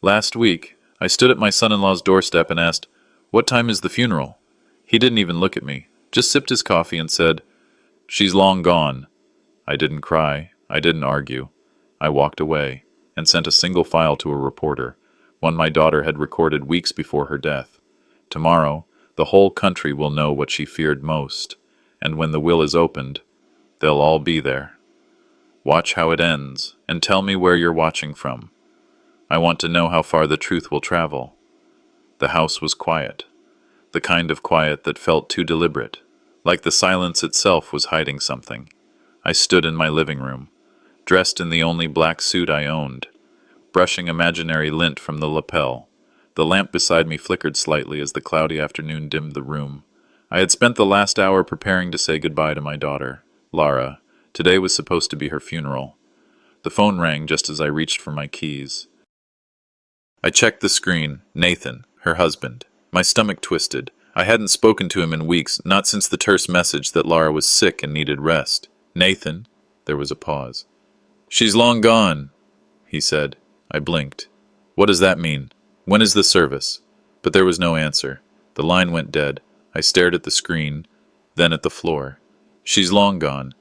Last week, I stood at my son-in-law's doorstep and asked, "What time is the funeral?" He didn't even look at me, just sipped his coffee and said, "She's long gone." I didn't cry, I didn't argue. I walked away and sent a single file to a reporter, one my daughter had recorded weeks before her death. Tomorrow, the whole country will know what she feared most, and when the will is opened, they'll all be there. Watch how it ends, and tell me where you're watching from. I want to know how far the truth will travel. The house was quiet, the kind of quiet that felt too deliberate, like the silence itself was hiding something. I stood in my living room, dressed in the only black suit I owned, brushing imaginary lint from the lapel. The lamp beside me flickered slightly as the cloudy afternoon dimmed the room. I had spent the last hour preparing to say goodbye to my daughter, Lara. Today was supposed to be her funeral. The phone rang just as I reached for my keys. I checked the screen. Nathan, her husband. My stomach twisted. I hadn't spoken to him in weeks, not since the terse message that Lara was sick and needed rest. "Nathan?" There was a pause. "She's long gone," he said. I blinked. "What does that mean? When is the service?" But there was no answer. The line went dead. I stared at the screen, then at the floor. "She's long gone."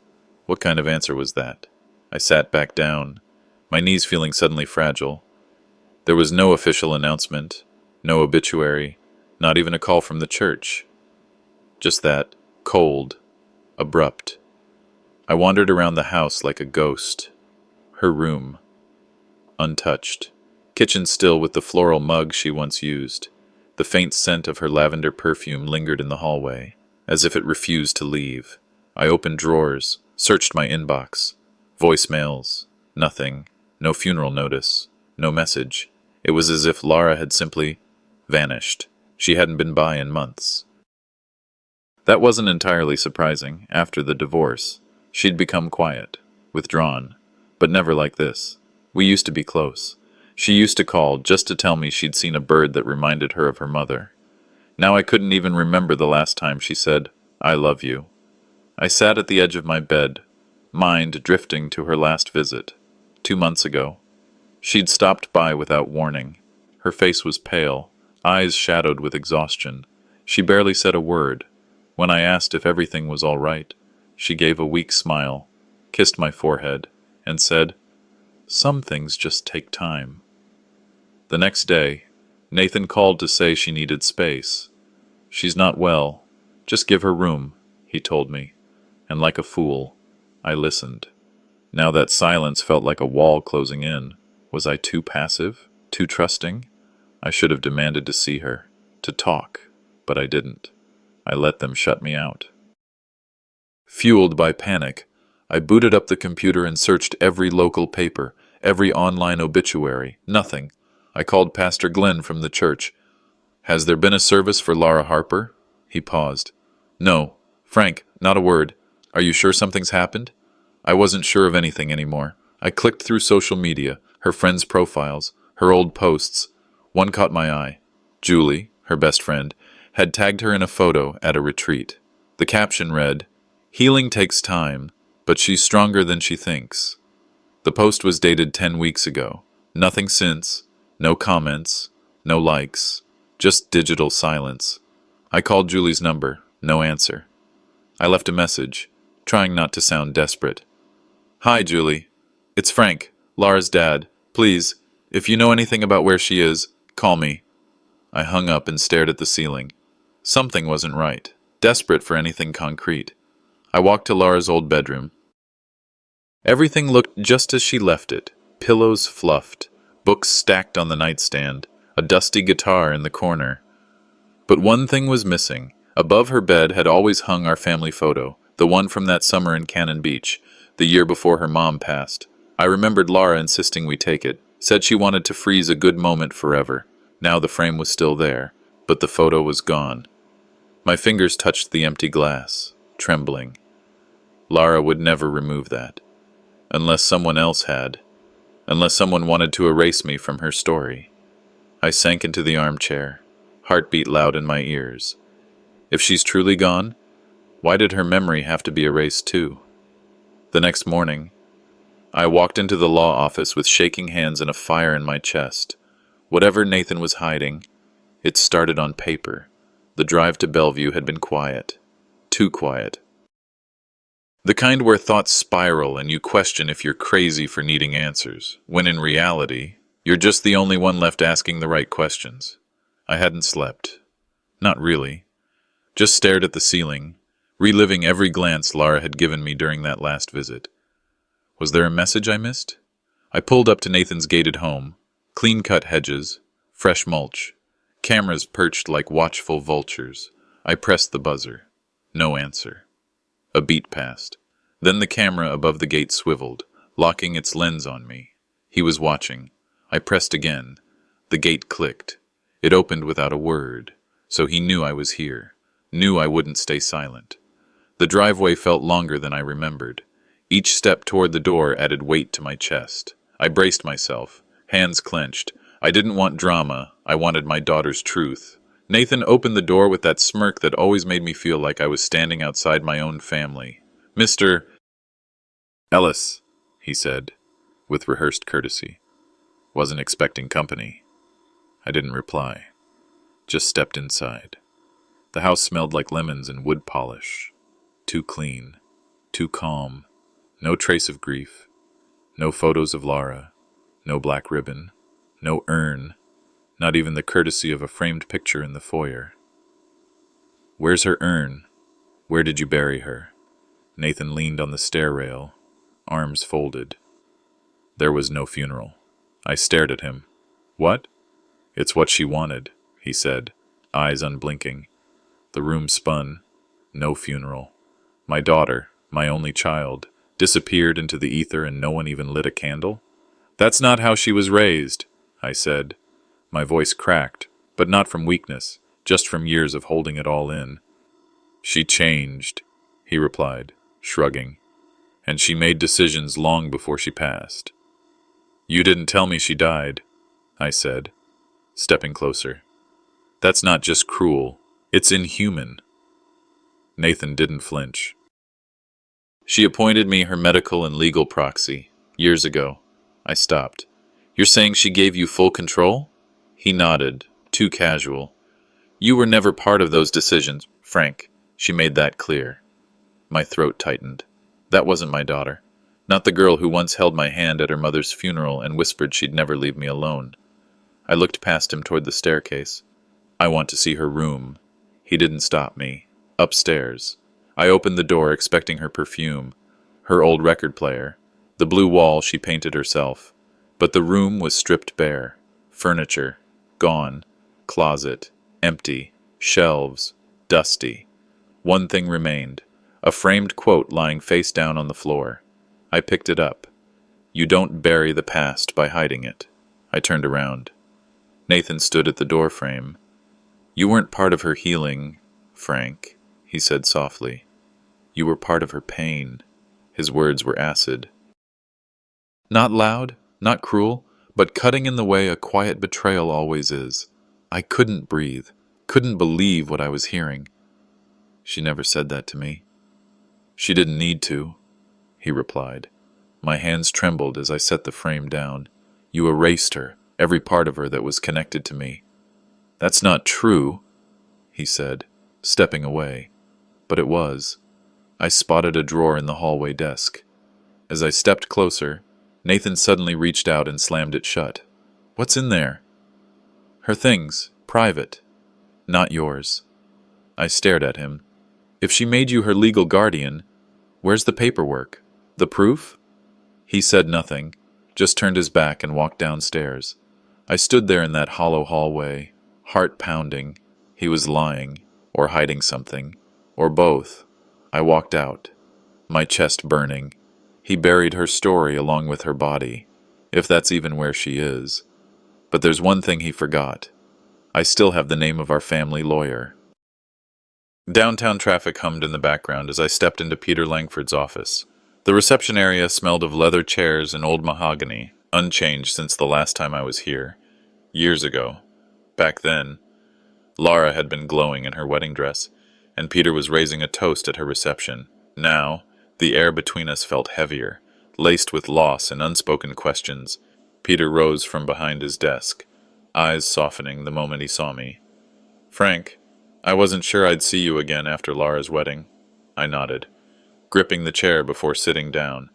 What kind of answer was that? I sat back down, my knees feeling suddenly fragile. There was no official announcement, no obituary, not even a call from the church. Just that, cold, abrupt. I wandered around the house like a ghost. Her room, untouched. Kitchen still with the floral mug she once used. The faint scent of her lavender perfume lingered in the hallway, as if it refused to leave. I opened drawers, searched my inbox. Voicemails, nothing, no funeral notice, no message. It was as if Lara had simply vanished. She hadn't been by in months. That wasn't entirely surprising. After the divorce, she'd become quiet, withdrawn, but never like this. We used to be close. She used to call just to tell me she'd seen a bird that reminded her of her mother. Now I couldn't even remember the last time she said, "I love you." I sat at the edge of my bed, mind drifting to her last visit, 2 months ago. She'd stopped by without warning. Her face was pale, eyes shadowed with exhaustion. She barely said a word. When I asked if everything was all right, she gave a weak smile, kissed my forehead, and said, "Some things just take time." The next day, Nathan called to say she needed space. "She's not well. Just give her room," he told me. And like a fool, I listened. Now that silence felt like a wall closing in. Was I too passive? Too trusting? I should have demanded to see her, to talk, but I didn't. I let them shut me out. Fueled by panic, I booted up the computer and searched every local paper, every online obituary. Nothing. I called Pastor Glenn from the church. "Has there been a service for Lara Harper?" He paused. "No. Frank, not a word. Are you sure something's happened?" I wasn't sure of anything anymore. I clicked through social media, her friends' profiles, her old posts. One caught my eye. Julie, her best friend, had tagged her in a photo at a retreat. The caption read, "Healing takes time, but she's stronger than she thinks." The post was dated 10 weeks ago. Nothing since, no comments, no likes, just digital silence. I called Julie's number, no answer. I left a message, trying not to sound desperate. "Hi, Julie. It's Frank, Lara's dad. Please, if you know anything about where she is, call me." I hung up and stared at the ceiling. Something wasn't right, desperate for anything concrete. I walked to Lara's old bedroom. Everything looked just as she left it. Pillows fluffed, books stacked on the nightstand, a dusty guitar in the corner. But one thing was missing. Above her bed had always hung our family photo, the one from that summer in Cannon Beach, the year before her mom passed. I remembered Lara insisting we take it, said she wanted to freeze a good moment forever. Now the frame was still there, but the photo was gone. My fingers touched the empty glass, trembling. Lara would never remove that. Unless someone else had. Unless someone wanted to erase me from her story. I sank into the armchair, heartbeat loud in my ears. If she's truly gone, why did her memory have to be erased too? The next morning, I walked into the law office with shaking hands and a fire in my chest. Whatever Nathan was hiding, it started on paper. The drive to Bellevue had been quiet. Too quiet. The kind where thoughts spiral and you question if you're crazy for needing answers, when in reality, you're just the only one left asking the right questions. I hadn't slept. Not really. Just stared at the ceiling, reliving every glance Lara had given me during that last visit. Was there a message I missed? I pulled up to Nathan's gated home. Clean-cut hedges, fresh mulch, cameras perched like watchful vultures. I pressed the buzzer. No answer. A beat passed. Then the camera above the gate swiveled, locking its lens on me. He was watching. I pressed again. The gate clicked. It opened without a word, so he knew I was here, knew I wouldn't stay silent. The driveway felt longer than I remembered. Each step toward the door added weight to my chest. I braced myself, hands clenched. I didn't want drama. I wanted my daughter's truth. Nathan opened the door with that smirk that always made me feel like I was standing outside my own family. "Mr. Ellis," he said, with rehearsed courtesy. "Wasn't expecting company." I didn't reply. Just stepped inside. The house smelled like lemons and wood polish. Too clean. Too calm. No trace of grief. No photos of Lara. No black ribbon. No urn. Not even the courtesy of a framed picture in the foyer. "Where's her urn? Where did you bury her?" Nathan leaned on the stair rail, arms folded. There was no funeral. I stared at him. "What?" "It's what she wanted," he said, eyes unblinking. The room spun. No funeral. My daughter, my only child, disappeared into the ether and no one even lit a candle? "That's not how she was raised," I said. My voice cracked, but not from weakness, just from years of holding it all in. "She changed," he replied, shrugging. "And she made decisions long before she passed." "You didn't tell me she died," I said, stepping closer. "That's not just cruel, it's inhuman." Nathan didn't flinch. "She appointed me her medical and legal proxy, years ago." I stopped. "You're saying she gave you full control?" He nodded, too casual. "You were never part of those decisions, Frank. She made that clear." My throat tightened. That wasn't my daughter. Not the girl who once held my hand at her mother's funeral and whispered she'd never leave me alone. I looked past him toward the staircase. "I want to see her room." He didn't stop me. "Upstairs." I opened the door, expecting her perfume, her old record player, the blue wall she painted herself. But the room was stripped bare. Furniture, gone. Closet, empty. Shelves, dusty. One thing remained, a framed quote lying face down on the floor. I picked it up. "You don't bury the past by hiding it." I turned around. Nathan stood at the doorframe. "You weren't part of her healing, Frank," he said softly. "You were part of her pain." His words were acid. Not loud, not cruel, but cutting in the way a quiet betrayal always is. I couldn't breathe, couldn't believe what I was hearing. "She never said that to me." "She didn't need to," he replied. My hands trembled as I set the frame down. "You erased her, every part of her that was connected to me." "That's not true," he said, stepping away. But it was. I spotted a drawer in the hallway desk. As I stepped closer, Nathan suddenly reached out and slammed it shut. "What's in there?" "Her things, private. Not yours." I stared at him. "If she made you her legal guardian, where's the paperwork? The proof?" He said nothing, just turned his back and walked downstairs. I stood there in that hollow hallway, heart pounding. He was lying, or hiding something, or both. I walked out, my chest burning. He buried her story along with her body, if that's even where she is. But there's one thing he forgot. I still have the name of our family lawyer. Downtown traffic hummed in the background as I stepped into Peter Langford's office. The reception area smelled of leather chairs and old mahogany, unchanged since the last time I was here. Years ago. Back then, Lara had been glowing in her wedding dress, and Peter was raising a toast at her reception. Now, the air between us felt heavier, laced with loss and unspoken questions. Peter rose from behind his desk. eyes softening the moment he saw me. "Frank, I wasn't sure I'd see you again after Lara's wedding." I nodded, gripping the chair before sitting down.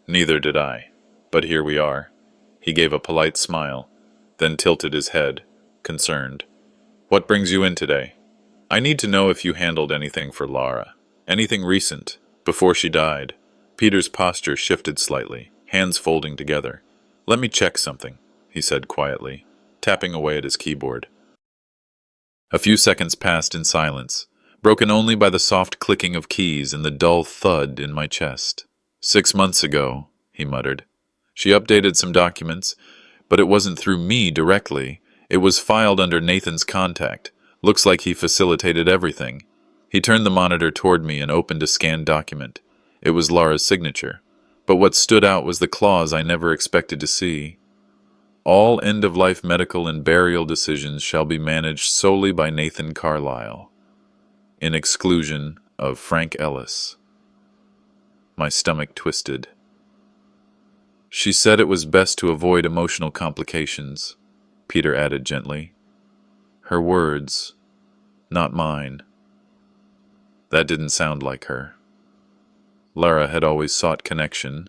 "Neither did I. But here we are." He gave a polite smile, then tilted his head, concerned. "What brings you in today?" "I need to know if you handled anything for Lara. Anything recent, before she died." Peter's posture shifted slightly, hands folding together. "Let me check something," he said quietly, tapping away at his keyboard. A few seconds passed in silence, broken only by the soft clicking of keys and the dull thud in my chest. "6 months ago," he muttered. "She updated some documents, but it wasn't through me directly. It was filed under Nathan's contact. Looks like he facilitated everything." He turned the monitor toward me and opened a scanned document. It was Lara's signature, but what stood out was the clause I never expected to see. "All end-of-life medical and burial decisions shall be managed solely by Nathan Carlyle, in exclusion of Frank Ellis." My stomach twisted. "She said it was best to avoid emotional complications," Peter added gently. "Her words, not mine." That didn't sound like her. Lara had always sought connection,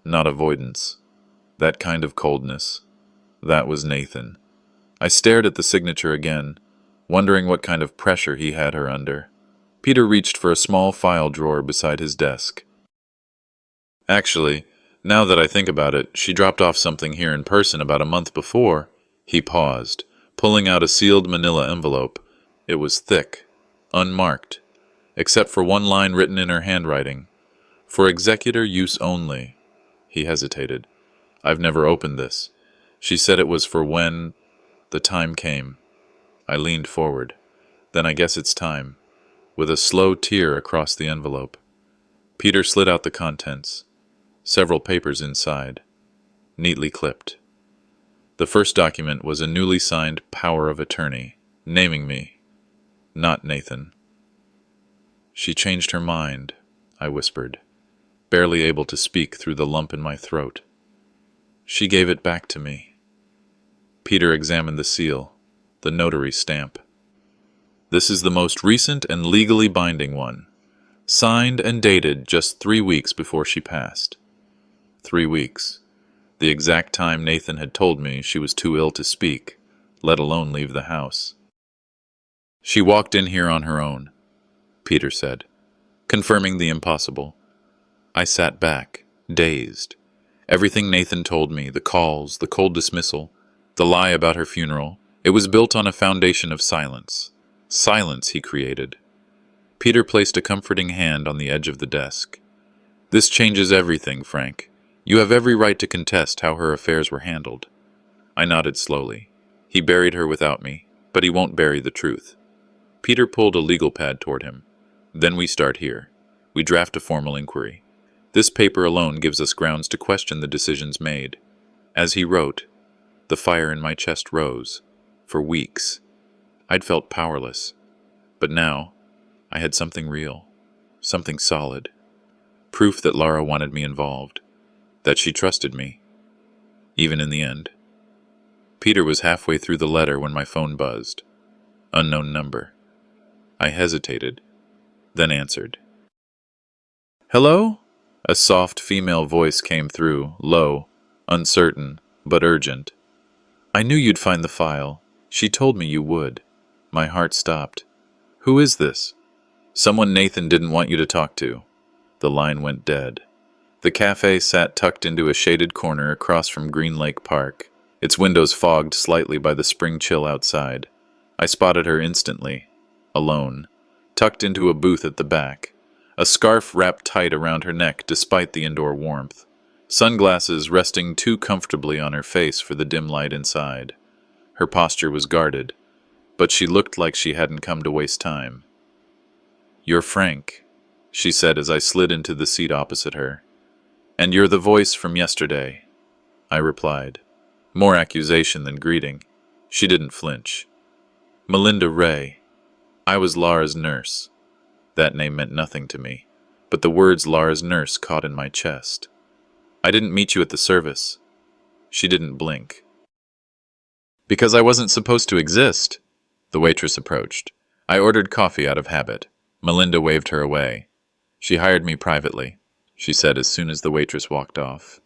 not avoidance. That kind of coldness. That was Nathan. I stared at the signature again, wondering what kind of pressure he had her under. Peter reached for a small file drawer beside his desk. "Actually, now that I think about it, she dropped off something here in person about a month before." He paused, pulling out a sealed manila envelope. It was thick, unmarked, except for one line written in her handwriting. "For executor use only." He hesitated. "I've never opened this. She said it was for when the time came." I leaned forward. "Then I guess it's time," with a slow tear across the envelope. Peter slid out the contents. Several papers inside, neatly clipped. The first document was a newly signed power of attorney, naming me, not Nathan. "She changed her mind," I whispered, barely able to speak through the lump in my throat. "She gave it back to me." Peter examined the seal, the notary stamp. "This is the most recent and legally binding one, signed and dated just 3 weeks before she passed." 3 weeks. The exact time Nathan had told me she was too ill to speak, let alone leave the house. "She walked in here on her own," Peter said, confirming the impossible. I sat back, dazed. Everything Nathan told me, the calls, the cold dismissal, the lie about her funeral, it was built on a foundation of silence. Silence he created. Peter placed a comforting hand on the edge of the desk. "This changes everything, Frank. You have every right to contest how her affairs were handled." I nodded slowly. "He buried her without me, but he won't bury the truth." Peter pulled a legal pad toward him. "Then we start here. We draft a formal inquiry. This paper alone gives us grounds to question the decisions made." As he wrote, the fire in my chest rose. For weeks, I'd felt powerless. But now, I had something real, something solid. Proof that Lara wanted me involved, that she trusted me, even in the end. Peter was halfway through the letter when my phone buzzed. Unknown number. I hesitated, then answered. "Hello?" A soft female voice came through, low, uncertain, but urgent. "I knew you'd find the file. She told me you would." My heart stopped. "Who is this?" "Someone Nathan didn't want you to talk to." The line went dead. The cafe sat tucked into a shaded corner across from Green Lake Park, its windows fogged slightly by the spring chill outside. I spotted her instantly, alone, tucked into a booth at the back, a scarf wrapped tight around her neck despite the indoor warmth, sunglasses resting too comfortably on her face for the dim light inside. Her posture was guarded, but she looked like she hadn't come to waste time. "You're Frank," she said as I slid into the seat opposite her. "And you're the voice from yesterday," I replied, more accusation than greeting. She didn't flinch. "Melinda Ray. I was Lara's nurse." That name meant nothing to me, but the words Lara's nurse caught in my chest. "I didn't meet you at the service." She didn't blink. Because I wasn't supposed to exist. The waitress approached. I ordered coffee out of habit. Melinda waved her away. She hired me privately, she said as soon as the waitress walked off.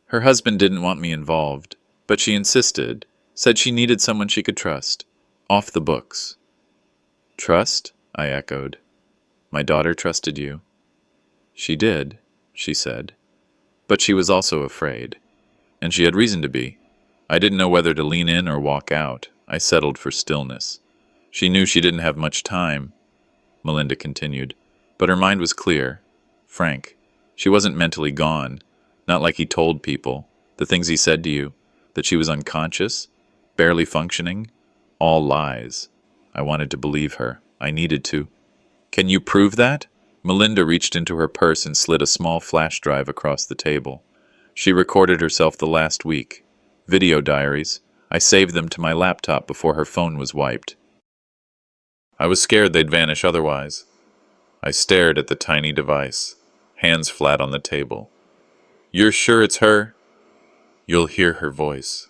Her husband didn't want me involved, but she insisted, said she needed someone she could trust. Off the books. Trust? I echoed. My daughter trusted you. She did, she said. But she was also afraid. And she had reason to be. I didn't know whether to lean in or walk out. I settled for stillness. She knew she didn't have much time, Melinda continued, but her mind was clear. Frank. She wasn't mentally gone, not like he told people, the things he said to you, that she was unconscious, barely functioning, all lies. I wanted to believe her. I needed to. Can you prove that? Melinda reached into her purse and slid a small flash drive across the table. She recorded herself the last week. Video diaries. I saved them to my laptop before her phone was wiped. I was scared they'd vanish otherwise. I stared at the tiny device, hands flat on the table. You're sure it's her? You'll hear her voice,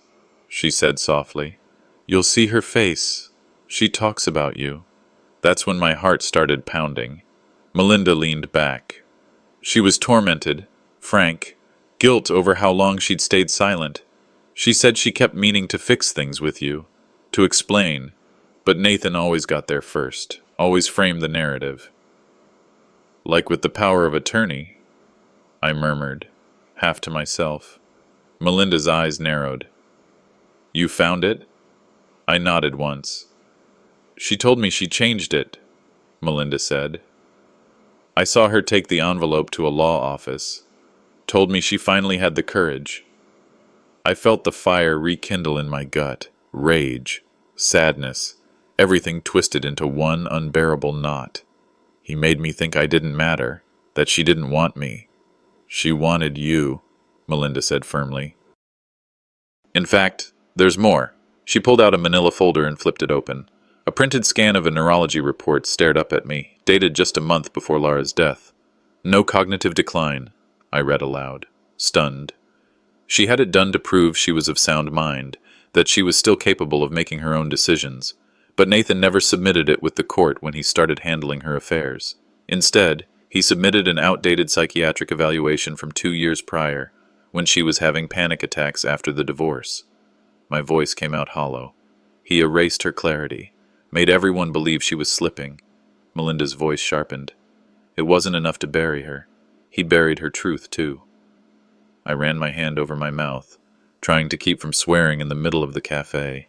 she said softly. You'll see her face. She talks about you. That's when my heart started pounding. Melinda leaned back. She was tormented, Frank, guilt over how long she'd stayed silent. She said she kept meaning to fix things with you, to explain, but Nathan always got there first, always framed the narrative. Like with the power of attorney, I murmured, half to myself. Melinda's eyes narrowed. You found it? I nodded once. She told me she changed it, Melinda said. I saw her take the envelope to a law office, told me she finally had the courage. I felt the fire rekindle in my gut, rage, sadness, everything twisted into one unbearable knot. He made me think I didn't matter, that she didn't want me. She wanted you, Melinda said firmly. In fact, there's more. She pulled out a manila folder and flipped it open. A printed scan of a neurology report stared up at me, dated just a month before Lara's death. No cognitive decline, I read aloud, stunned. She had it done to prove she was of sound mind, that she was still capable of making her own decisions, but Nathan never submitted it with the court when he started handling her affairs. Instead, he submitted an outdated psychiatric evaluation from 2 years prior, when she was having panic attacks after the divorce. My voice came out hollow. He erased her clarity, made everyone believe she was slipping. Melinda's voice sharpened. It wasn't enough to bury her. He buried her truth, too. I ran my hand over my mouth, trying to keep from swearing in the middle of the cafe.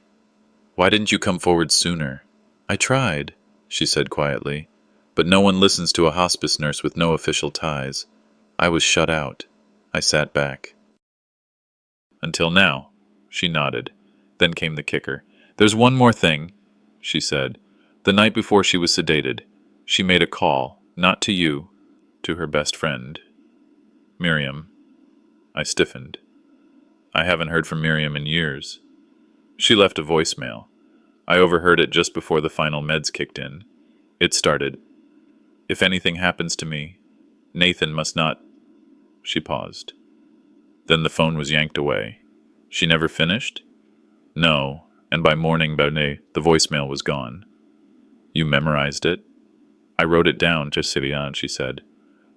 Why didn't you come forward sooner? I tried, she said quietly, but no one listens to a hospice nurse with no official ties. I was shut out. I sat back. Until now, she nodded. Then came the kicker. There's one more thing, she said. The night before she was sedated, she made a call, not to you, to her best friend, Miriam. I stiffened. I haven't heard from Miriam in years. She left a voicemail. I overheard it just before the final meds kicked in. It started, If anything happens to me, Nathan must not... She paused. Then the phone was yanked away. She never finished? No, and by morning, the voicemail was gone. You memorized it? I wrote it down, Cecilia, she said.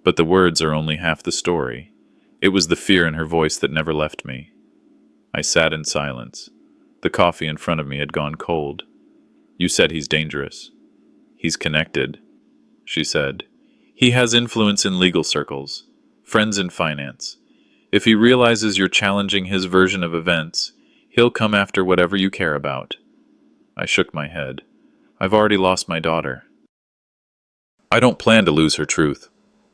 But the words are only half the story. It was the fear in her voice that never left me. I sat in silence. The coffee in front of me had gone cold. You said he's dangerous. He's connected, she said. He has influence in legal circles, friends in finance. If he realizes you're challenging his version of events, he'll come after whatever you care about. I shook my head. I've already lost my daughter. I don't plan to lose her truth.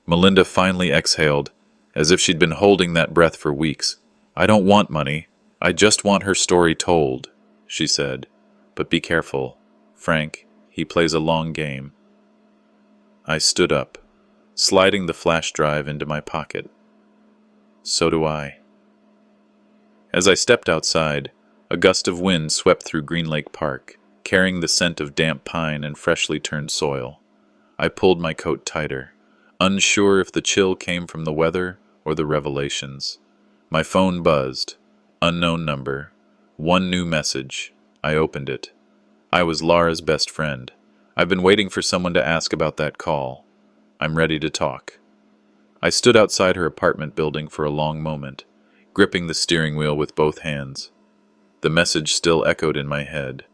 Melinda finally exhaled, as if she'd been holding that breath for weeks. I don't want money. I just want her story told, she said. But be careful. Frank, he plays a long game. I stood up, sliding the flash drive into my pocket. So do I. As I stepped outside, a gust of wind swept through Green Lake Park, carrying the scent of damp pine and freshly turned soil. I pulled my coat tighter, unsure if the chill came from the weather or the revelations. My phone buzzed. Unknown number. One new message. I opened it. I was Lara's best friend. I've been waiting for someone to ask about that call. I'm ready to talk. I stood outside her apartment building for a long moment, gripping the steering wheel with both hands. The message still echoed in my head.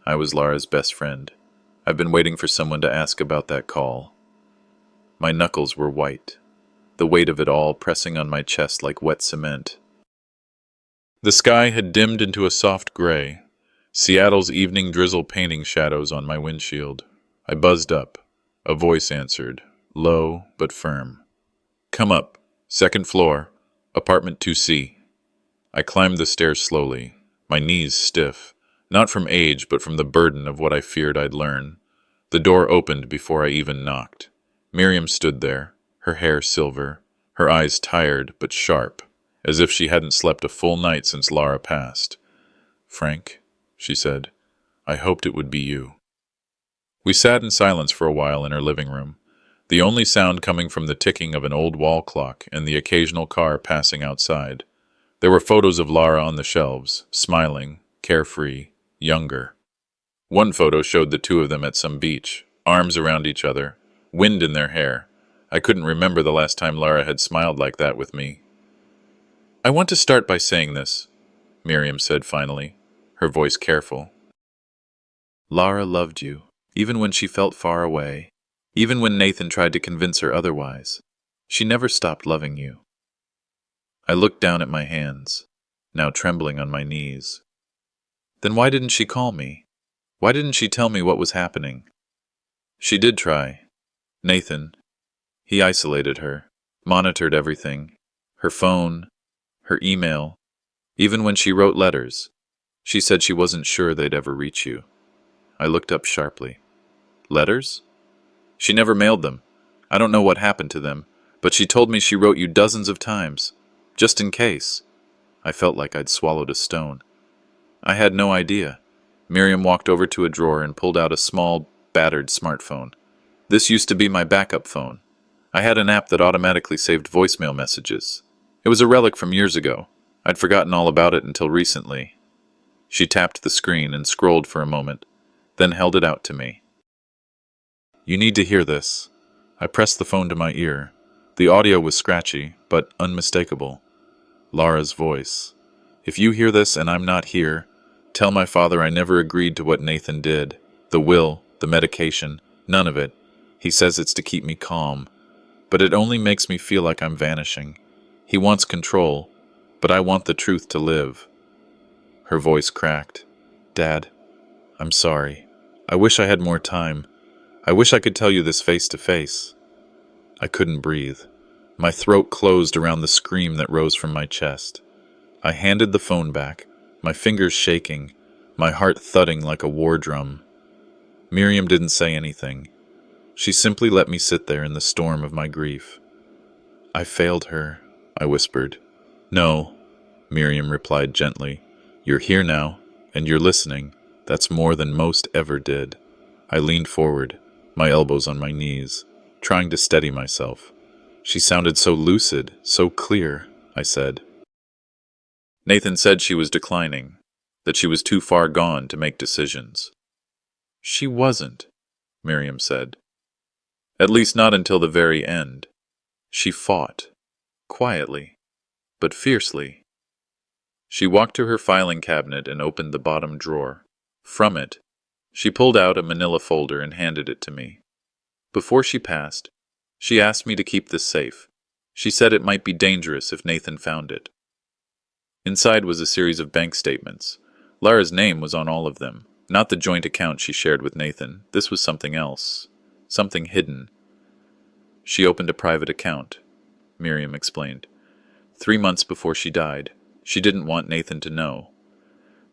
I was Lara's best friend. I've been waiting for someone to ask about that call. My knuckles were white, the weight of it all pressing on my chest like wet cement. The sky had dimmed into a soft gray, Seattle's evening drizzle painting shadows on my windshield. I buzzed up. A voice answered, low but firm. Come up, second floor, apartment 2C. I climbed the stairs slowly, my knees stiff, not from age but from the burden of what I feared I'd learn. The door opened before I even knocked. Miriam stood there, her hair silver, her eyes tired but sharp, as if she hadn't slept a full night since Lara passed. Frank, she said, I hoped it would be you. We sat in silence for a while in her living room, the only sound coming from the ticking of an old wall clock and the occasional car passing outside. There were photos of Lara on the shelves, smiling, carefree, younger. One photo showed the two of them at some beach, arms around each other, wind in their hair. I couldn't remember the last time Lara had smiled like that with me. I want to start by saying this, Miriam said finally, her voice careful. Lara loved you, even when she felt far away, even when Nathan tried to convince her otherwise. She never stopped loving you. I looked down at my hands, now trembling on my knees. Then why didn't she call me? Why didn't she tell me what was happening? She did try. Nathan. He isolated her, monitored everything, her phone, her email. Even when she wrote letters, she said she wasn't sure they'd ever reach you. I looked up sharply. Letters? She never mailed them. I don't know what happened to them, but she told me she wrote you dozens of times, just in case. I felt like I'd swallowed a stone. I had no idea. Miriam walked over to a drawer and pulled out a small, battered smartphone. This used to be my backup phone. I had an app that automatically saved voicemail messages. It was a relic from years ago. I'd forgotten all about it until recently. She tapped the screen and scrolled for a moment, then held it out to me. You need to hear this. I pressed the phone to my ear. The audio was scratchy, but unmistakable. Lara's voice. If you hear this and I'm not here, tell my father I never agreed to what Nathan did. The will, the medication, none of it. He says it's to keep me calm. But it only makes me feel like I'm vanishing. He wants control, but I want the truth to live. Her voice cracked. Dad, I'm sorry. I wish I had more time. I wish I could tell you this face to face. I couldn't breathe. My throat closed around the scream that rose from my chest. I handed the phone back, my fingers shaking, my heart thudding like a war drum. Miriam didn't say anything. She simply let me sit there in the storm of my grief. I failed her, I whispered. No, Miriam replied gently. You're here now, and you're listening. That's more than most ever did. I leaned forward, my elbows on my knees, trying to steady myself. She sounded so lucid, so clear, I said. Nathan said she was declining, that she was too far gone to make decisions. She wasn't, Miriam said. At least not until the very end. She fought, quietly, but fiercely. She walked to her filing cabinet and opened the bottom drawer. From it, she pulled out a manila folder and handed it to me. Before she passed, she asked me to keep this safe. She said it might be dangerous if Nathan found it. Inside was a series of bank statements. Lara's name was on all of them, not the joint account she shared with Nathan. This was something else, something hidden. She opened a private account, Miriam explained. 3 months before she died, she didn't want Nathan to know.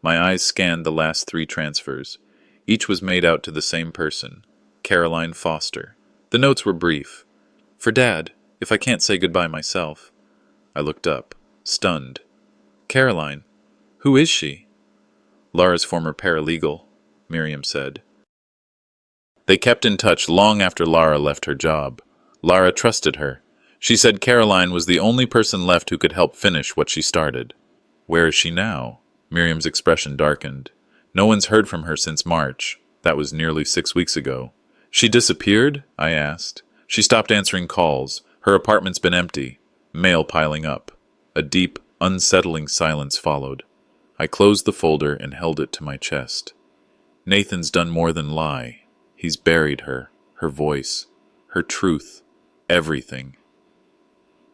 My eyes scanned the last 3 transfers. Each was made out to the same person, Caroline Foster. The notes were brief. For Dad, if I can't say goodbye myself. I looked up, stunned. Caroline? Who is she? Lara's former paralegal, Miriam said. They kept in touch long after Lara left her job. Lara trusted her. She said Caroline was the only person left who could help finish what she started. Where is she now? Miriam's expression darkened. No one's heard from her since March. That was nearly 6 weeks ago. She disappeared? I asked. She stopped answering calls. Her apartment's been empty. Mail piling up. A deep, unsettling silence followed. I closed the folder and held it to my chest. Nathan's done more than lie. He's buried her, her voice, her truth, everything.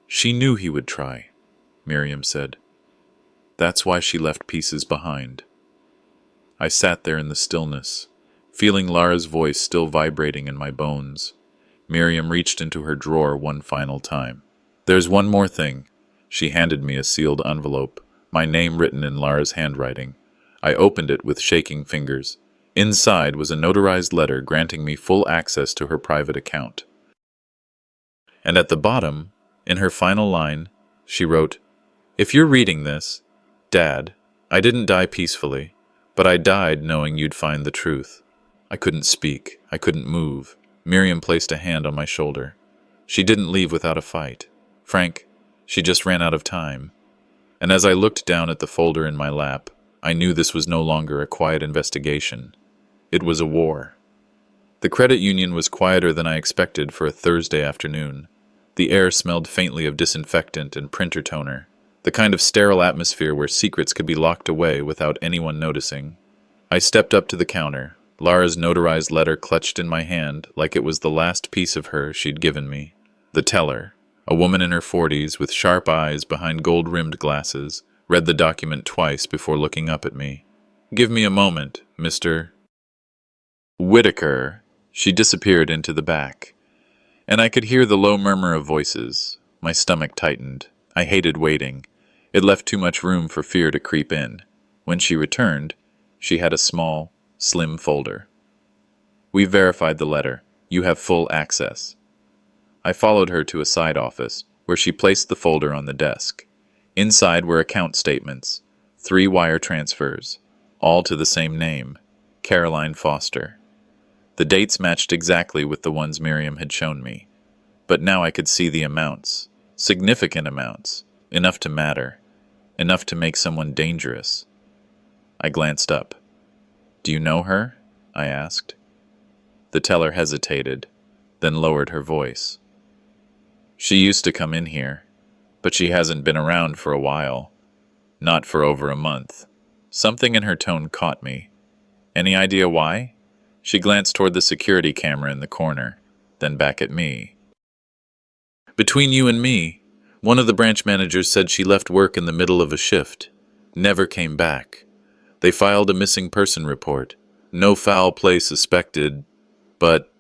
She knew he would try, Miriam said. That's why she left pieces behind. I sat there in the stillness, feeling Lara's voice still vibrating in my bones. Miriam reached into her drawer one final time. There's one more thing. She handed me a sealed envelope, my name written in Lara's handwriting. I opened it with shaking fingers. Inside was a notarized letter granting me full access to her private account. And at the bottom, in her final line, she wrote, "If you're reading this, Dad, I didn't die peacefully, but I died knowing you'd find the truth." I couldn't speak. I couldn't move. Miriam placed a hand on my shoulder. She didn't leave without a fight. Frank, she just ran out of time. And as I looked down at the folder in my lap, I knew this was no longer a quiet investigation. It was a war. The credit union was quieter than I expected for a Thursday afternoon. The air smelled faintly of disinfectant and printer toner, the kind of sterile atmosphere where secrets could be locked away without anyone noticing. I stepped up to the counter, Lara's notarized letter clutched in my hand like it was the last piece of her she'd given me. The teller, a woman in her 40s with sharp eyes behind gold-rimmed glasses, read the document twice before looking up at me. "Give me a moment, Mr. Whitaker." She disappeared into the back, and I could hear the low murmur of voices. My stomach tightened. I hated waiting. It left too much room for fear to creep in. When she returned, she had a small, slim folder. "We've verified the letter. You have full access." I followed her to a side office, where she placed the folder on the desk. Inside were account statements, 3 wire transfers, all to the same name, Caroline Foster. The dates matched exactly with the ones Miriam had shown me. But now I could see the amounts. Significant amounts. Enough to matter. Enough to make someone dangerous. I glanced up. "Do you know her?" I asked. The teller hesitated, then lowered her voice. "She used to come in here, but she hasn't been around for a while. Not for over a month." Something in her tone caught me. "Any idea why?" She glanced toward the security camera in the corner, then back at me. "Between you and me, one of the branch managers said she left work in the middle of a shift, never came back. They filed a missing person report. No foul play suspected, but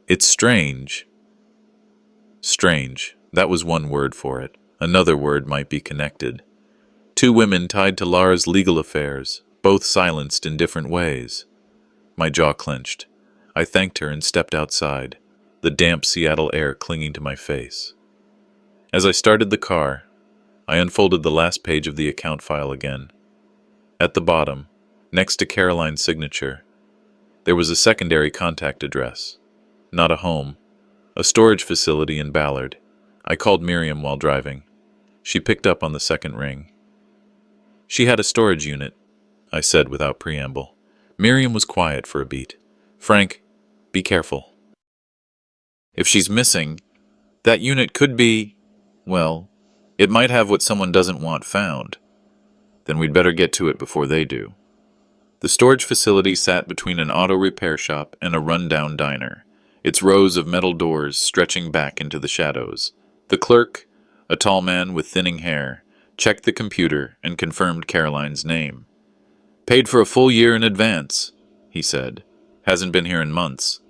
it's strange." Strange. That was one word for it. Another word might be connected. 2 women tied to Lara's legal affairs, both silenced in different ways. My jaw clenched. I thanked her and stepped outside, the damp Seattle air clinging to my face. As I started the car, I unfolded the last page of the account file again. At the bottom, next to Caroline's signature, there was a secondary contact address. Not a home. A storage facility in Ballard. I called Miriam while driving. She picked up on the second ring. "She had a storage unit," I said without preamble. Miriam was quiet for a beat. "Frank, be careful. If she's missing, that unit could be, well, it might have what someone doesn't want found. Then we'd better get to it before they do." The storage facility sat between an auto repair shop and a run-down diner, its rows of metal doors stretching back into the shadows. The clerk, a tall man with thinning hair, checked the computer and confirmed Caroline's name. "Paid for a full year in advance," he said. "Hasn't been here in months."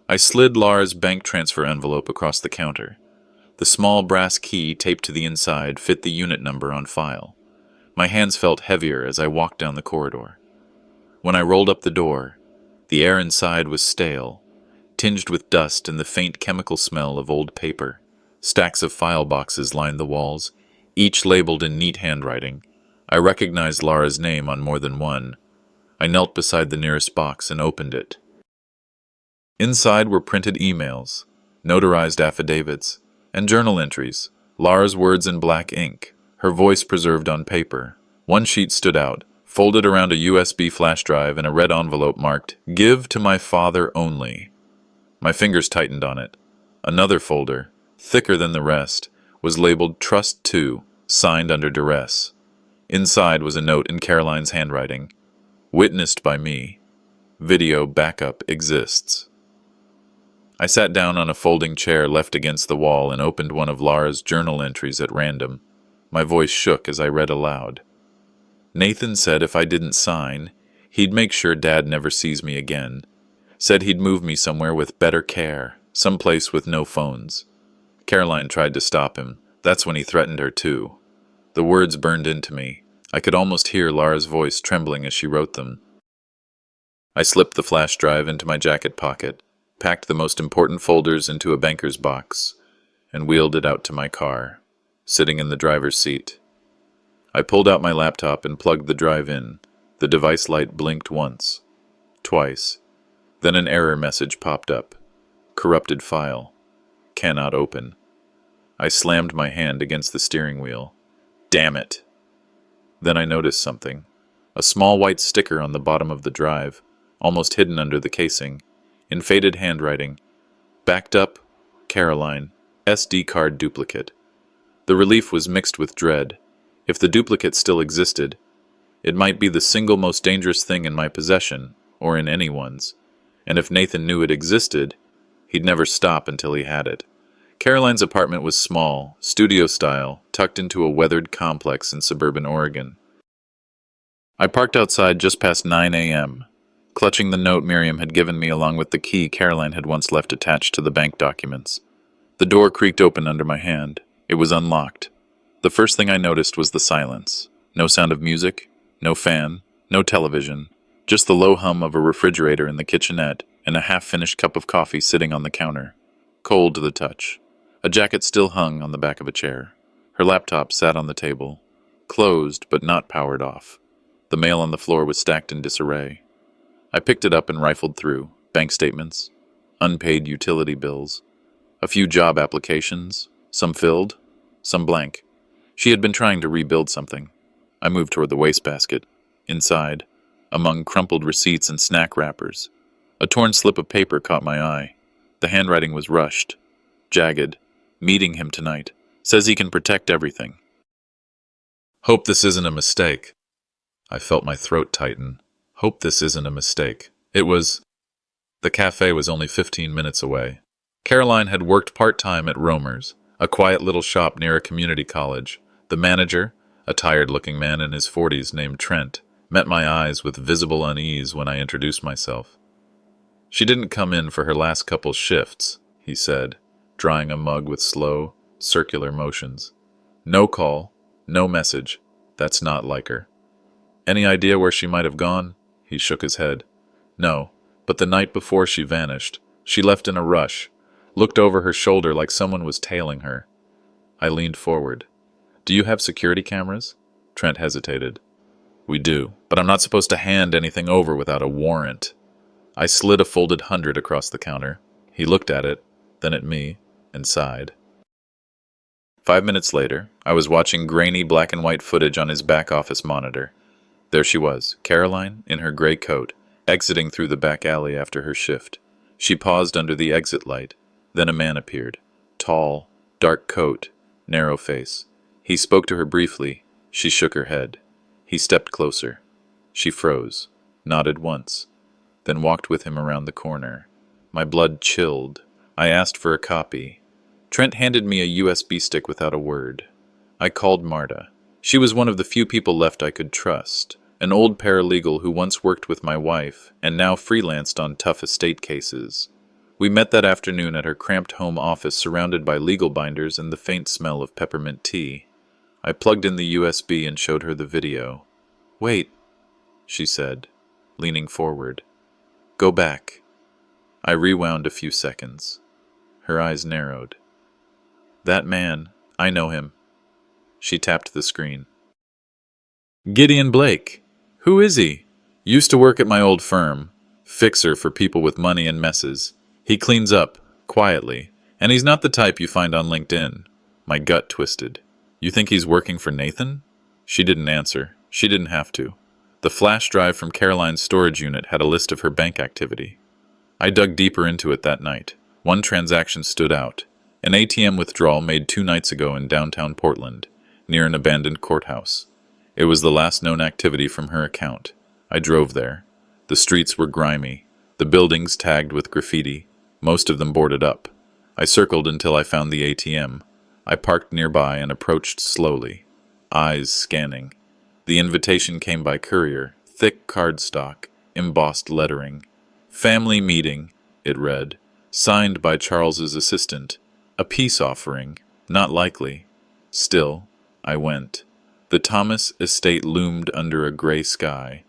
I slid Lara's bank transfer envelope across the counter. The small brass key taped to the inside fit the unit number on file. My hands felt heavier as I walked down the corridor. When I rolled up the door, the air inside was stale, tinged with dust and the faint chemical smell of old paper. Stacks of file boxes lined the walls, each labeled in neat handwriting. I recognized Lara's name on more than one. I knelt beside the nearest box and opened it. Inside were printed emails, notarized affidavits, and journal entries, Lara's words in black ink, her voice preserved on paper, One sheet stood out, folded around a USB flash drive in a red envelope marked, "Give to my father only." My fingers tightened on it. Another folder, thicker than the rest, was labeled Trust 2, signed under duress. Inside was a note in Caroline's handwriting. Witnessed by me. Video backup exists. I sat down on a folding chair left against the wall and opened one of Laura's journal entries at random. My voice shook as I read aloud. Nathan said if I didn't sign, he'd make sure Dad never sees me again. Said he'd move me somewhere with better care, someplace with no phones. Caroline tried to stop him. That's when he threatened her too. The words burned into me. I could almost hear Laura's voice trembling as she wrote them. I slipped the flash drive into my jacket pocket, packed the most important folders into a banker's box, and wheeled it out to my car, sitting in the driver's seat. I pulled out my laptop and plugged the drive in. The device light blinked once, twice. Then an error message popped up. Corrupted file. Cannot open. I slammed my hand against the steering wheel. Damn it! Then I noticed something. A small white sticker on the bottom of the drive, almost hidden under the casing. In faded handwriting. Backed up, Caroline, SD card duplicate. The relief was mixed with dread. If the duplicate still existed, it might be the single most dangerous thing in my possession, or in anyone's. And if Nathan knew it existed, he'd never stop until he had it. Caroline's apartment was small, studio-style, tucked into a weathered complex in suburban Oregon. I parked outside just past 9 a.m., clutching the note Miriam had given me along with the key Caroline had once left attached to the bank documents. The door creaked open under my hand. It was unlocked. The first thing I noticed was the silence. No sound of music, no fan, no television, just the low hum of a refrigerator in the kitchenette and a half-finished cup of coffee sitting on the counter. Cold to the touch. A jacket still hung on the back of a chair. Her laptop sat on the table, closed but not powered off. The mail on the floor was stacked in disarray. I picked it up and rifled through. Bank statements, unpaid utility bills, a few job applications, some filled, some blank. She had been trying to rebuild something. I moved toward the wastebasket. Inside, among crumpled receipts and snack wrappers, a torn slip of paper caught my eye. The handwriting was rushed, jagged. Meeting him tonight. Says he can protect everything. Hope this isn't a mistake. I felt my throat tighten. Hope this isn't a mistake. It was... The cafe was only 15 minutes away. Caroline had worked part-time at Romer's, a quiet little shop near a community college. The manager, a tired-looking man in his 40s named Trent, met my eyes with visible unease when I introduced myself. She didn't come in for her last couple shifts, he said, drying a mug with slow, circular motions. No call, no message. That's not like her. Any idea where she might have gone? He shook his head. No, but the night before she vanished, she left in a rush, looked over her shoulder like someone was tailing her. I leaned forward. Do you have security cameras? Trent hesitated. We do, but I'm not supposed to hand anything over without a warrant. I slid a folded 100 across the counter. He looked at it, then at me, and sighed. 5 minutes later, I was watching grainy black and white footage on his back office monitor. There she was, Caroline, in her gray coat, exiting through the back alley after her shift. She paused under the exit light. Then a man appeared. Tall, dark coat, narrow face. He spoke to her briefly. She shook her head. He stepped closer. She froze, nodded once, then walked with him around the corner. My blood chilled. I asked for a copy. Trent handed me a USB stick without a word. I called Marta. She was one of the few people left I could trust, an old paralegal who once worked with my wife and now freelanced on tough estate cases. We met that afternoon at her cramped home office surrounded by legal binders and the faint smell of peppermint tea. I plugged in the USB and showed her the video. Wait, she said, leaning forward. Go back. I rewound a few seconds. Her eyes narrowed. That man, I know him. She tapped the screen. Gideon Blake. Who is he? Used to work at my old firm. Fixer for people with money and messes. He cleans up, quietly, and he's not the type you find on LinkedIn. My gut twisted. You think he's working for Nathan? She didn't answer. She didn't have to. The flash drive from Caroline's storage unit had a list of her bank activity. I dug deeper into it that night. One transaction stood out. An ATM withdrawal made 2 nights ago in downtown Portland, near an abandoned courthouse. It was the last known activity from her account. I drove there. The streets were grimy, the buildings tagged with graffiti, most of them boarded up. I circled until I found the ATM. I parked nearby and approached slowly, eyes scanning. The invitation came by courier, thick cardstock, embossed lettering. Family meeting, it read, signed by Charles's assistant. A peace offering, not likely. Still, I went. The Thomas estate loomed under a gray sky.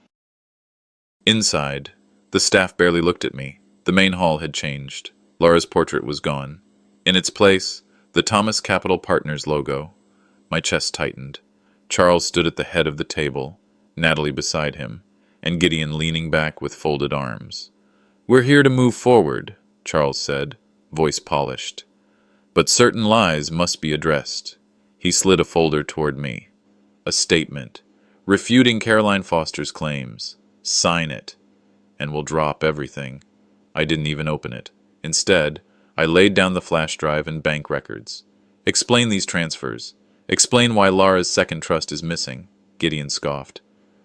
Inside, the staff barely looked at me. The main hall had changed. Laura's portrait was gone. In its place, the Thomas Capital Partners logo. My chest tightened. Charles stood at the head of the table, Natalie beside him, and Gideon leaning back with folded arms. "We're here to move forward," Charles said, voice polished. "But certain lies must be addressed." He slid a folder toward me. A statement, refuting Caroline Foster's claims. Sign it, and we'll drop everything. I didn't even open it. Instead, I laid down the flash drive and bank records. "Explain these transfers. Explain why Laura's second trust is missing," Gideon scoffed.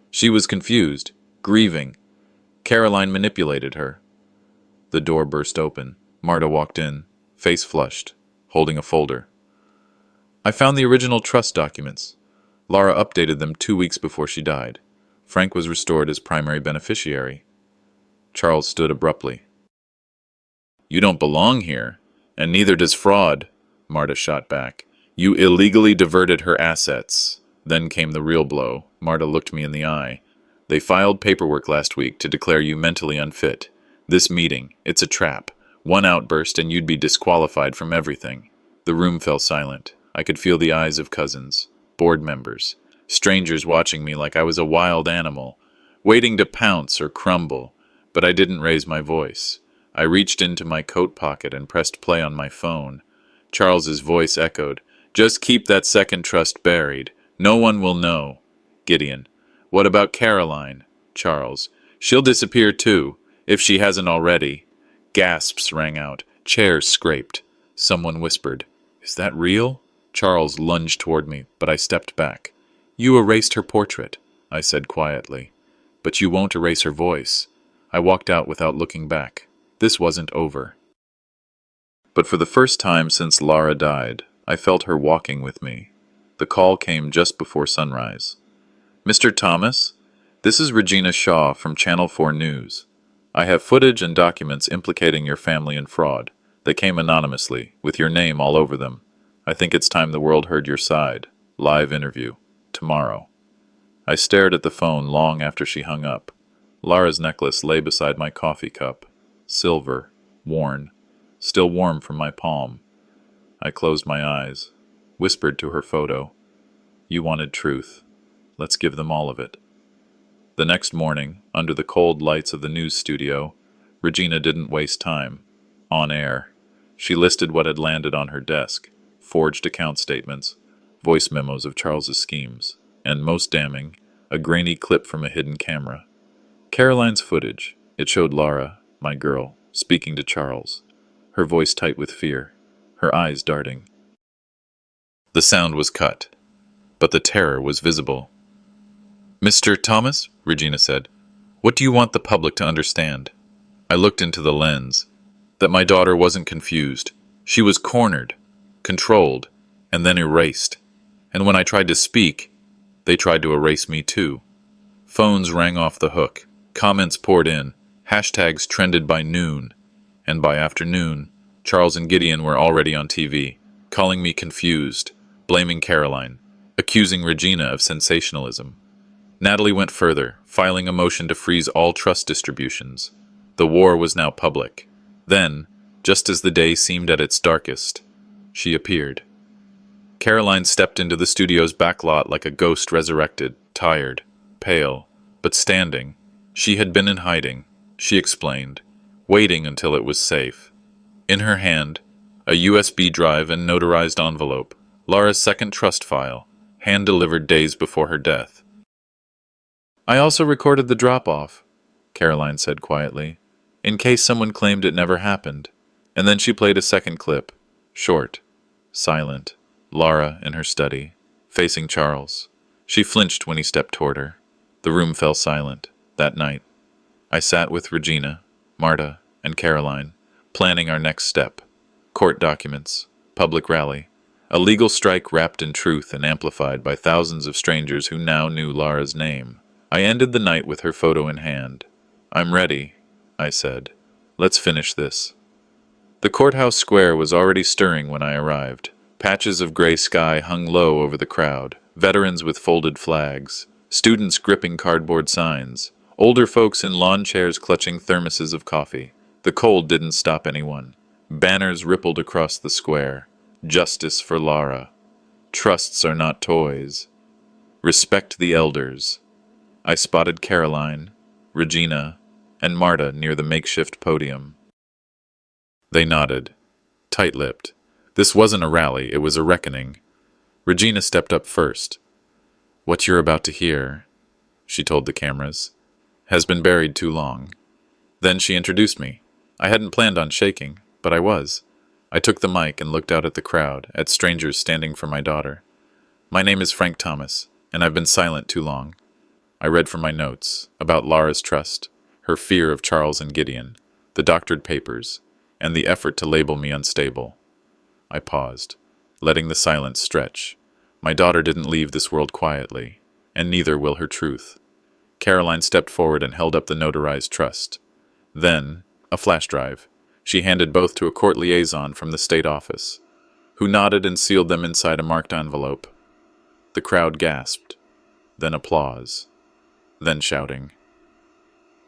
"She was confused, grieving. Caroline manipulated her." The door burst open. Marta walked in, face flushed, holding a folder. "I found the original trust documents. Laura updated them 2 weeks before she died. Frank was restored as primary beneficiary." Charles stood abruptly. "You don't belong here, and neither does fraud," Marta shot back. "You illegally diverted her assets." Then came the real blow. Marta looked me in the eye. "They filed paperwork last week to declare you mentally unfit. This meeting, it's a trap. One outburst and you'd be disqualified from everything." The room fell silent. I could feel the eyes of cousins, board members, strangers watching me like I was a wild animal, waiting to pounce or crumble, but I didn't raise my voice. I reached into my coat pocket and pressed play on my phone. Charles's voice echoed, "Just keep that second trust buried. No one will know." Gideon, "What about Caroline?" Charles, "She'll disappear too, if she hasn't already." Gasps rang out. Chairs scraped. Someone whispered, "Is that real?" Charles lunged toward me, but I stepped back. "You erased her portrait," I said quietly. "But you won't erase her voice." I walked out without looking back. This wasn't over. But for the first time since Laura died, I felt her walking with me. The call came just before sunrise. "Mr. Thomas, this is Regina Shaw from Channel 4 News. I have footage and documents implicating your family in fraud. They came anonymously, with your name all over them. I think it's time the world heard your side. Live interview. Tomorrow." I stared at the phone long after she hung up. Laura's necklace lay beside my coffee cup. Silver, worn, still warm from my palm. I closed my eyes, whispered to her photo, "You wanted truth. Let's give them all of it." The next morning, under the cold lights of the news studio, Regina didn't waste time. On air, she listed what had landed on her desk: forged account statements, voice memos of Charles's schemes, and, most damning, a grainy clip from a hidden camera. Caroline's footage. It showed Laura, my girl, speaking to Charles, her voice tight with fear, her eyes darting. The sound was cut, but the terror was visible. "Mr. Thomas," Regina said, "what do you want the public to understand?" I looked into the lens. That my daughter wasn't confused. She was cornered, controlled, and then erased. And when I tried to speak, they tried to erase me too. Phones rang off the hook. Comments poured in. Hashtags trended by noon. And by afternoon, Charles and Gideon were already on TV, calling me confused, blaming Caroline, accusing Regina of sensationalism. Natalie went further, filing a motion to freeze all trust distributions. The war was now public. Then, just as the day seemed at its darkest, she appeared. Caroline stepped into the studio's backlot like a ghost resurrected, tired, pale, but standing. She had been in hiding, she explained, waiting until it was safe. In her hand, a USB drive and notarized envelope, Laura's second trust file, hand-delivered days before her death. I also recorded the drop-off, Caroline said quietly, in case someone claimed it never happened. And then she played a second clip, short, silent, Laura in her study, facing Charles. She flinched when he stepped toward her. The room fell silent. That night, I sat with Regina, Marta, and Caroline, planning our next step. Court documents, public rally, a legal strike wrapped in truth and amplified by thousands of strangers who now knew Laura's name. I ended the night with her photo in hand. "I'm ready," I said. "Let's finish this." The courthouse square was already stirring when I arrived. Patches of gray sky hung low over the crowd, veterans with folded flags, students gripping cardboard signs, older folks in lawn chairs clutching thermoses of coffee. The cold didn't stop anyone. Banners rippled across the square. Justice for Laura. Trusts are not toys. Respect the elders. I spotted Caroline, Regina, and Marta near the makeshift podium. They nodded, tight-lipped. This wasn't a rally, it was a reckoning. Regina stepped up first. "What you're about to hear," she told the cameras, "has been buried too long." Then she introduced me. I hadn't planned on shaking, but I was. I took the mic and looked out at the crowd, at strangers standing for my daughter. "My name is Frank Thomas, and I've been silent too long." I read from my notes about Laura's trust, her fear of Charles and Gideon, the doctored papers, and the effort to label me unstable. I paused, letting the silence stretch. My daughter didn't leave this world quietly, and neither will her truth. Caroline stepped forward and held up the notarized trust. Then, a flash drive. She handed both to a court liaison from the state office, who nodded and sealed them inside a marked envelope. The crowd gasped, then applause, then shouting.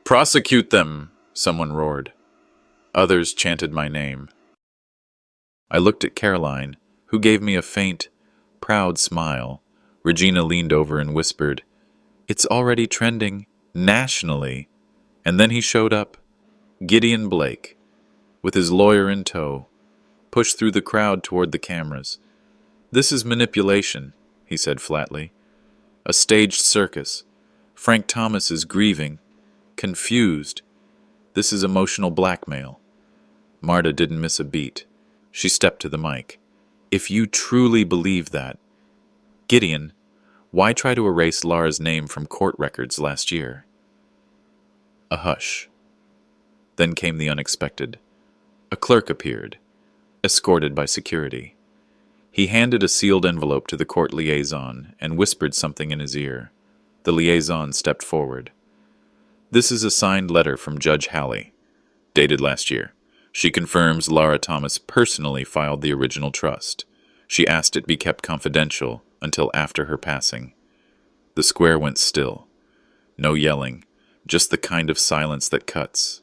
"Prosecute them!" someone roared. Others chanted my name. I looked at Caroline, who gave me a faint, proud smile. Regina leaned over and whispered, "It's already trending, nationally." And then he showed up, Gideon Blake, with his lawyer in tow, pushed through the crowd toward the cameras. "This is manipulation," he said flatly. "A staged circus. Frank Thomas is grieving, confused. This is emotional blackmail." Marta didn't miss a beat. She stepped to the mic. "If you truly believe that, Gideon, why try to erase Laura's name from court records last year?" A hush. Then came the unexpected. A clerk appeared, escorted by security. He handed a sealed envelope to the court liaison and whispered something in his ear. The liaison stepped forward. "This is a signed letter from Judge Halley, dated last year. She confirms Laura Thomas personally filed the original trust. She asked it be kept confidential until after her passing." The square went still. No yelling, just the kind of silence that cuts.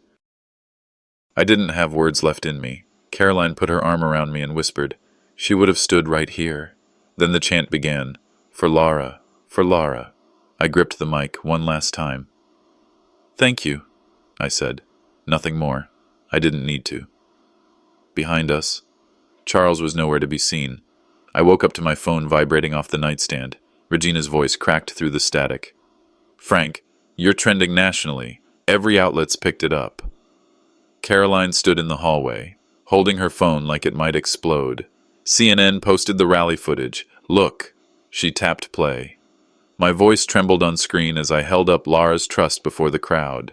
I didn't have words left in me. Caroline put her arm around me and whispered, "She would have stood right here." Then the chant began, "For Laura, for Laura." I gripped the mic one last time. "Thank you," I said. Nothing more. I didn't need to. Behind us, Charles was nowhere to be seen. I woke up to my phone vibrating off the nightstand. Regina's voice cracked through the static. "Frank, you're trending nationally. Every outlet's picked it up." Caroline stood in the hallway, holding her phone like it might explode. CNN posted the rally footage. "Look." She tapped play. My voice trembled on screen as I held up Laura's trust before the crowd.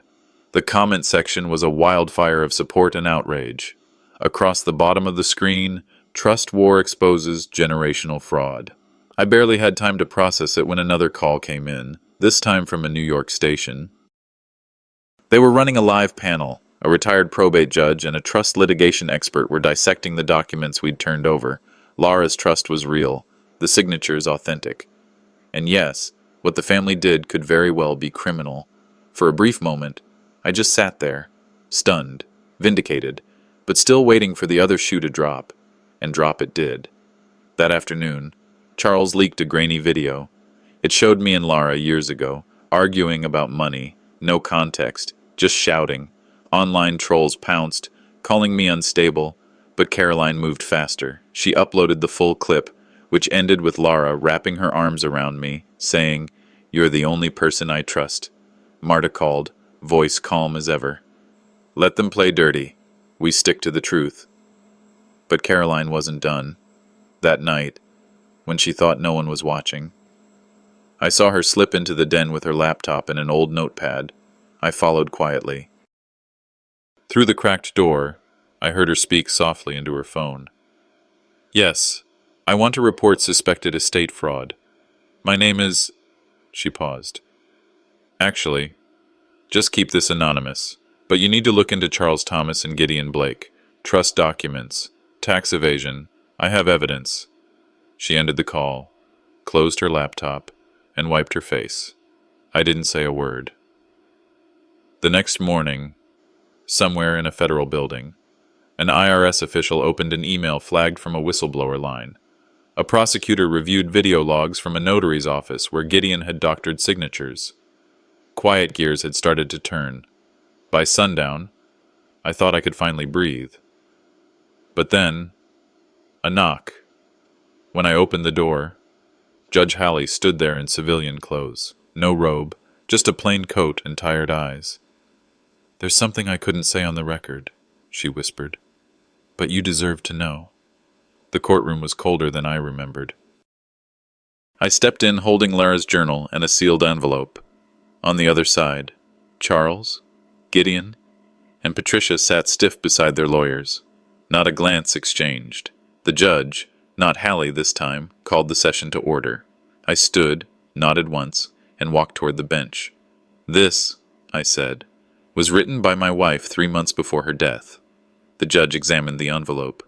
The comment section was a wildfire of support and outrage. Across the bottom of the screen, "Trust war exposes generational fraud." I barely had time to process it when another call came in, this time from a New York station. They were running a live panel. A retired probate judge and a trust litigation expert were dissecting the documents we'd turned over. Laura's trust was real, the signatures authentic. And yes, what the family did could very well be criminal. For a brief moment, I just sat there, stunned, vindicated, but still waiting for the other shoe to drop. And drop it did. That afternoon, Charles leaked a grainy video. It showed me and Laura years ago, arguing about money, no context, just shouting. Online trolls pounced, calling me unstable, but Caroline moved faster. She uploaded the full clip, which ended with Laura wrapping her arms around me, saying, You're the only person I trust, Marta called, voice calm as ever. Let them play dirty. We stick to the truth. But Caroline wasn't done. That night, when she thought no one was watching, I saw her slip into the den with her laptop and an old notepad. I followed quietly. Through the cracked door, I heard her speak softly into her phone. Yes, I want to report suspected estate fraud. My name is... She paused. Actually, just keep this anonymous, but you need to look into Charles Thomas and Gideon Blake. Trust documents. Tax evasion. I have evidence. She ended the call, closed her laptop, and wiped her face. I didn't say a word. The next morning, somewhere in a federal building, an IRS official opened an email flagged from a whistleblower line. A prosecutor reviewed video logs from a notary's office where Gideon had doctored signatures. Quiet gears had started to turn. By sundown, I thought I could finally breathe. But then, a knock. When I opened the door, Judge Halley stood there in civilian clothes. No robe, just a plain coat and tired eyes. There's something I couldn't say on the record, she whispered. But you deserve to know. The courtroom was colder than I remembered. I stepped in holding Lara's journal and a sealed envelope. On the other side, Charles, Gideon, and Patricia sat stiff beside their lawyers. Not a glance exchanged. The judge, not Halley this time, called the session to order. I stood, nodded once, and walked toward the bench. This, I said, was written by my wife 3 months before her death. The judge examined the envelope.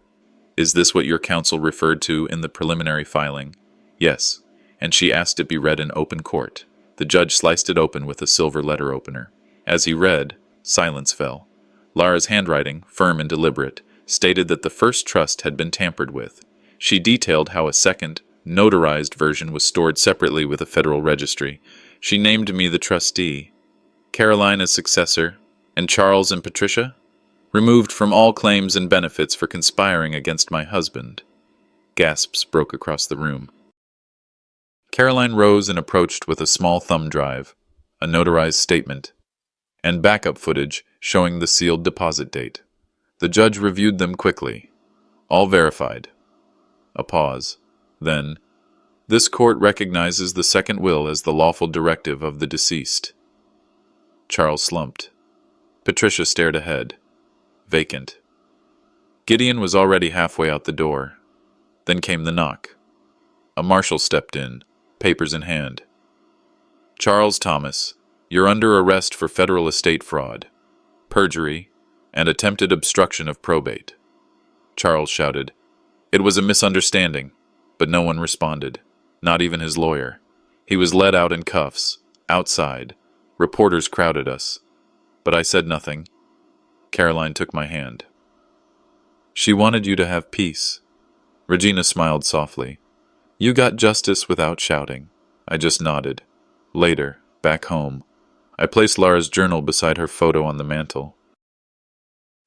Is this what your counsel referred to in the preliminary filing? Yes, and she asked it be read in open court. The judge sliced it open with a silver letter opener. As he read, silence fell. Lara's handwriting, firm and deliberate, stated that the first trust had been tampered with. She detailed how a second, notarized version was stored separately with a federal registry. She named me the trustee, Caroline as successor, and Charles and Patricia removed from all claims and benefits for conspiring against my husband. Gasps broke across the room. Caroline rose and approached with a small thumb drive, a notarized statement, and backup footage showing the sealed deposit date. The judge reviewed them quickly. All verified. A pause. Then, this court recognizes the second will as the lawful directive of the deceased. Charles slumped. Patricia stared ahead. Vacant. Gideon was already halfway out the door. Then came the knock. A marshal stepped in, papers in hand. Charles Thomas, you're under arrest for federal estate fraud, perjury, and attempted obstruction of probate. Charles shouted. It was a misunderstanding, but no one responded, not even his lawyer. He was led out in cuffs, outside. Reporters crowded us, but I said nothing. Caroline took my hand. She wanted you to have peace. Regina smiled softly. You got justice without shouting. I just nodded. Later, back home, I placed Lara's journal beside her photo on the mantel.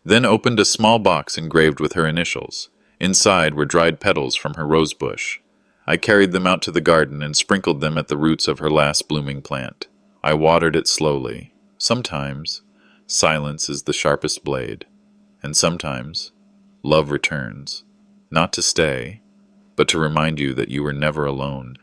Then opened a small box engraved with her initials. Inside were dried petals from her rose bush. I carried them out to the garden and sprinkled them at the roots of her last blooming plant. I watered it slowly. Sometimes, silence is the sharpest blade. And sometimes, love returns. Not to stay, but to remind you that you were never alone.